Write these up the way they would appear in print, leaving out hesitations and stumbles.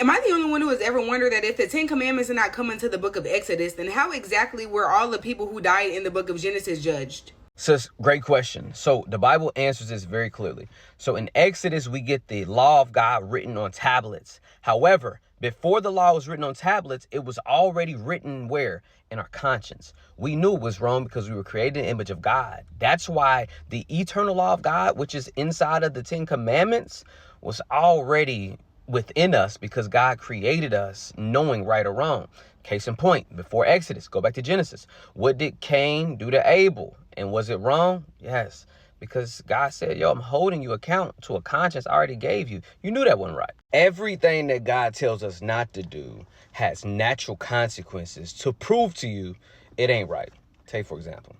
Am I the only one who has ever wondered that if the Ten Commandments are not coming to the book of Exodus, then how exactly were all the people who died in the book of Genesis judged? Sis, great question. So the Bible answers this very clearly. So in Exodus, we get the law of God written on tablets. However, before the law was written on tablets, it was already written where? In our conscience. We knew it was wrong because we were created in the image of God. That's why the eternal law of God, which is inside of the Ten Commandments, was already within us because God created us knowing right or wrong. Case in point, before Exodus, go back to Genesis. What did Cain do to Abel? And was it wrong? Yes. Because God said, yo, I'm holding you account to a conscience I already gave you. You knew that wasn't right. Everything that God tells us not to do has natural consequences to prove to you it ain't right. Take, for example,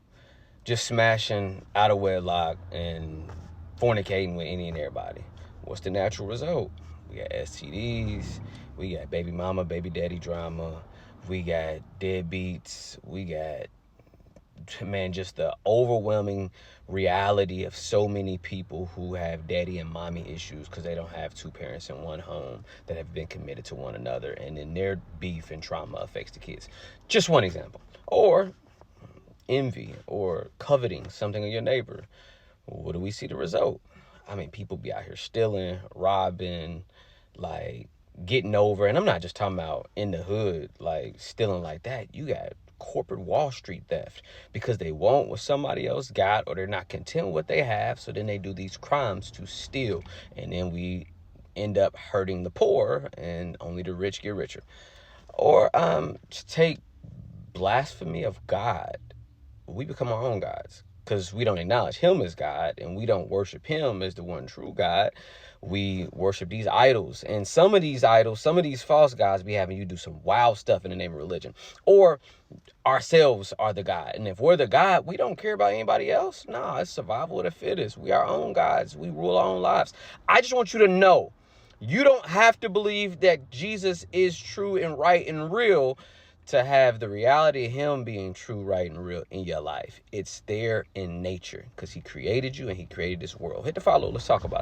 just smashing out of wedlock and fornicating with any and everybody. What's the natural result? We got STDs, we got baby mama, baby daddy drama, we got deadbeats, we got, man, just the overwhelming reality of so many people who have daddy and mommy issues because they don't have two parents in one home that have been committed to one another, and then their beef and trauma affects the kids. Just one example. Or envy or coveting something of your neighbor. What do we see the result? I mean, people be out here stealing, robbing, like getting over. And I'm not just talking about in the hood, like stealing like that. You got corporate Wall Street theft because they want what somebody else got, or they're not content with what they have. So then they do these crimes to steal. And then we end up hurting the poor, and only the rich get richer. Or to take blasphemy of God. We become our own gods because we don't acknowledge him as God, and we don't worship him as the one true God. We worship these idols, and some of these idols, some of these false gods be having you do some wild stuff in the name of religion, or ourselves are the God. And if we're the God, we don't care about anybody else. No, it's survival of the fittest. We are our own gods. We rule our own lives. I just want you to know, you don't have to believe that Jesus is true and right and real to have the reality of him being true, right, and real in your life. It's there in nature because he created you and he created this world. Hit the follow. Let's talk about it.